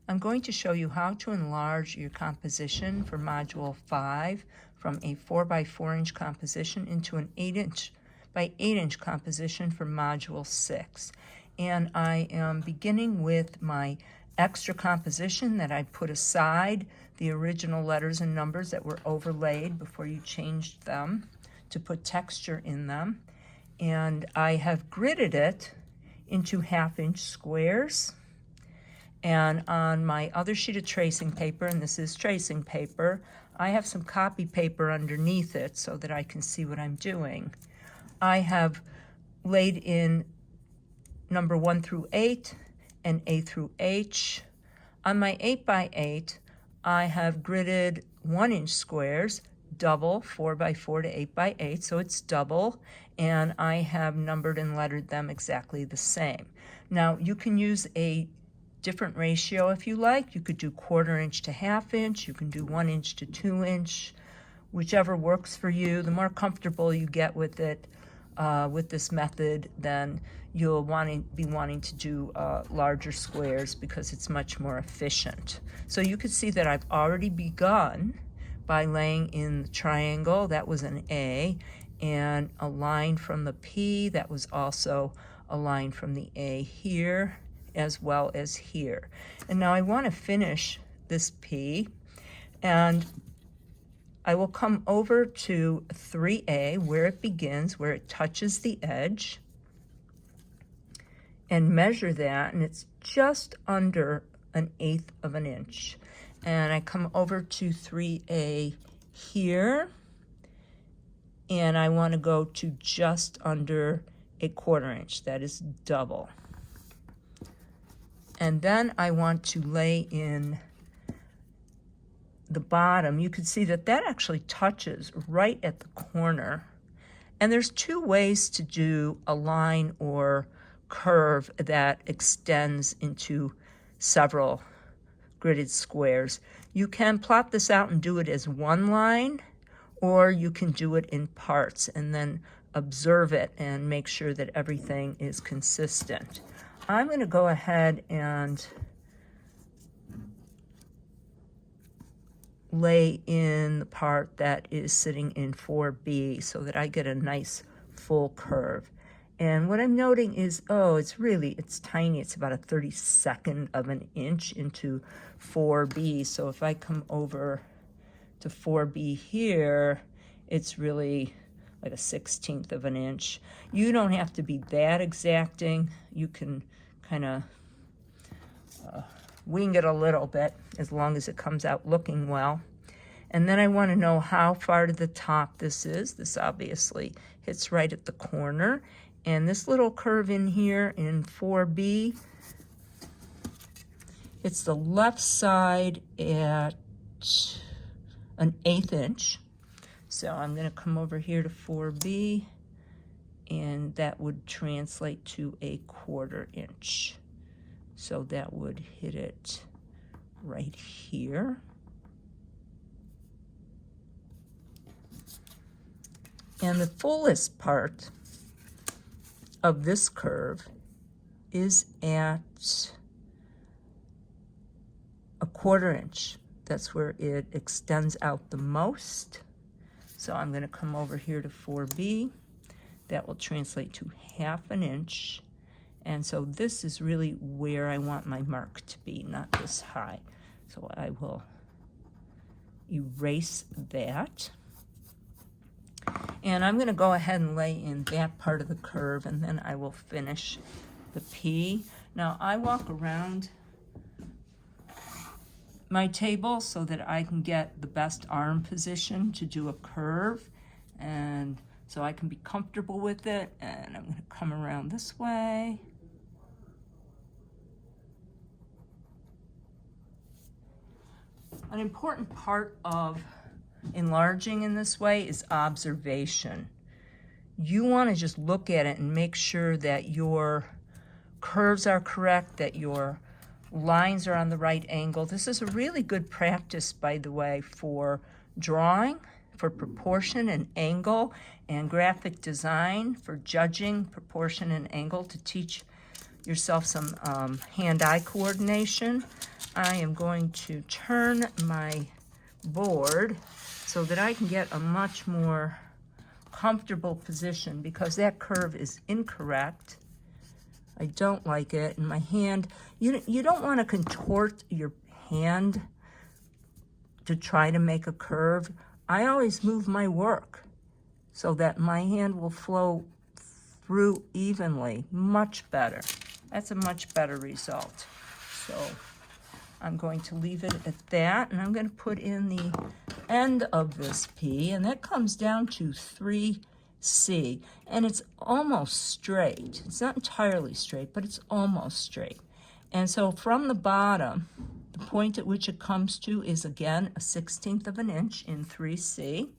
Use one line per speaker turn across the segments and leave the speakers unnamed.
I'm going to show you how to enlarge your composition for Module 5 from a 4 by 4 inch composition into an 8 inch by 8 inch composition for Module 6. And I am beginning with my extra composition that I put aside, the original letters and numbers that were overlaid before you changed them to put texture in them. And I have gridded it into 1/2 inch squares. And on my other sheet of tracing paper, and this is tracing paper, I have some copy paper underneath it so that I can see what I'm doing. I have laid in number 1 through 8 and A through H. On my 8 by 8, I have gridded 1 inch squares, double 4 by 4 to 8 by 8, so it's double, and I have numbered and lettered them exactly the same. Now, you can use a different ratio if you like. You could do 1/4 inch to 1/2 inch. You can do 1 inch to 2 inch, whichever works for you. The more comfortable you get with it, with this method, then you'll be wanting to do larger squares because it's much more efficient. So you can see that I've already begun by laying in the triangle. That was an A, and a line from the P. That was also a line from the A here, as well as here. And now I want to finish this P, and I will come over to 3A where it begins, where it touches the edge, and measure that, and it's just under 1/8 of an inch. And I come over to 3A here, and I want to go to just under 1/4 inch. That is double. And then I want to lay in the bottom. You can see that that actually touches right at the corner. And there's 2 ways to do a line or curve that extends into several gridded squares. You can plot this out and do it as one line, or you can do it in parts and then observe it and make sure that everything is consistent. I'm going to go ahead and lay in the part that is sitting in 4B so that I get a nice full curve. And what I'm noting is, it's tiny. It's about a 32nd of an inch into 4B. So if I come over to 4B here, it's really like a 1/16 of an inch. You don't have to be that exacting. You can kind of wing it a little bit as long as it comes out looking well. And then I want to know how far to the top this is. This obviously hits right at the corner. And this little curve in here in 4B, it's the left side at 1/8 inch. So I'm going to come over here to 4B, and that would translate to 1/4 inch. So that would hit it right here. And the fullest part of this curve is at 1/4 inch. That's where it extends out the most. So I'm going to come over here to 4B. That will translate to 1/2 inch. And so this is really where I want my mark to be, not this high. So I will erase that. And I'm going to go ahead and lay in that part of the curve, and then I will finish the P. Now I walk around my table so that I can get the best arm position to do a curve, and so I can be comfortable with it. And I'm going to come around this way. An important part of enlarging in this way is observation. You want to just look at it and make sure that your curves are correct, that your lines are on the right angle. This is a really good practice, by the way, for drawing, for proportion and angle, and graphic design, for judging proportion and angle, to teach yourself some hand-eye coordination. I am going to turn my board so that I can get a much more comfortable position, because that curve is incorrect. I don't like it. And my hand, you don't want to contort your hand to try to make a curve. I always move my work so that my hand will flow through evenly, much better. That's a much better result. So I'm going to leave it at that, and I'm going to put in the end of this P, and that comes down to 3C, and it's almost straight. It's not entirely straight, but it's almost straight. And so from the bottom, the point at which it comes to is, again, a 1/16 of an inch in 3C.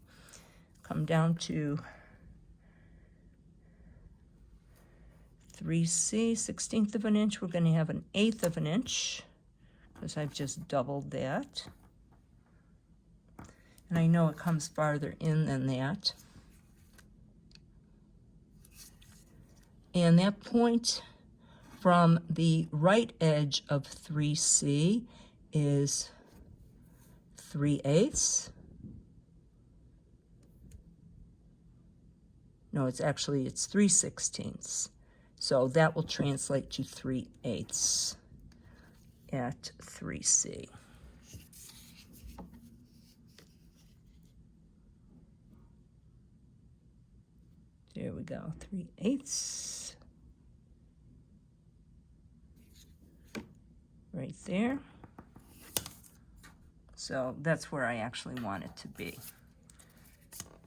Come down to 3C, 1/16 of an inch. We're going to have 1/8 of an inch, because I've just doubled that. And I know it comes farther in than that. And that point from the right edge of 3C is 3/8. No, it's 3/16. So that will translate to 3/8 at 3C. There we go, 3/8. Right there. So that's where I actually want it to be.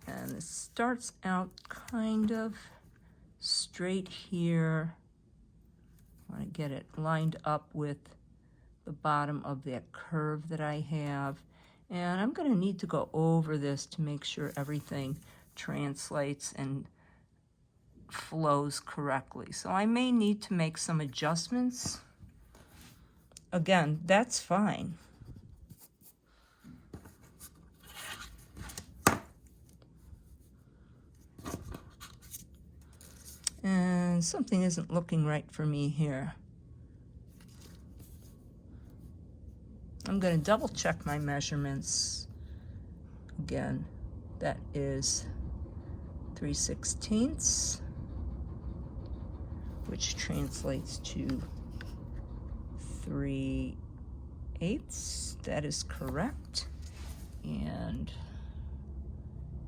And it starts out kind of straight here. I want to get it lined up with the bottom of that curve that I have. And I'm going to need to go over this to make sure everything translates and flows correctly. So I may need to make some adjustments. Again, that's fine. And something isn't looking right for me here. I'm going to double check my measurements. Again, that is 3/16, which translates to 3/8. That is correct. And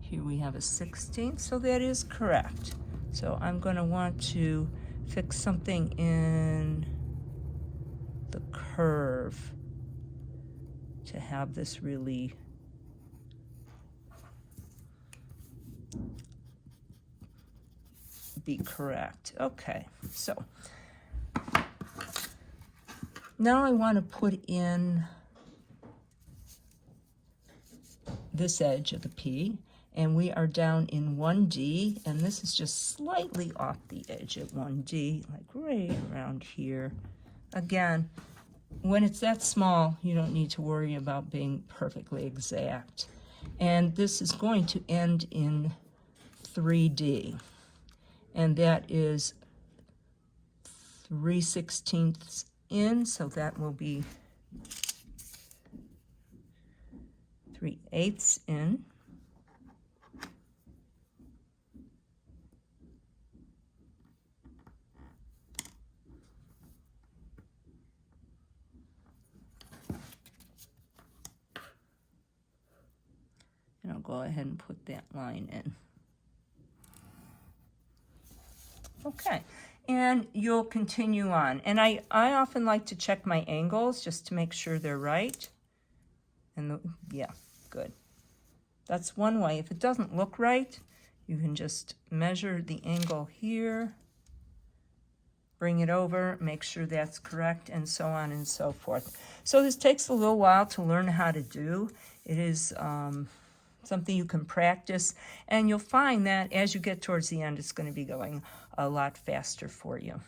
here we have a 1/16, so that is correct. So I'm going to want to fix something in the curve to have this really be correct. Okay, so now I want to put in this edge of the P, and we are down in 1D, and this is just slightly off the edge at 1D, like right around here. Again, when it's that small, you don't need to worry about being perfectly exact. And this is going to end in 3D, and that is 3/16 in, so that will be 3/8 in. And I'll go ahead and put that line in. Okay, and you'll continue on. And I often like to check my angles just to make sure they're right. And yeah, good. That's one way. If it doesn't look right, you can just measure the angle here, bring it over, make sure that's correct, and so on and so forth. So this takes a little while to learn how to do. It is something you can practice, and you'll find that as you get towards the end, it's going to be going a lot faster for you.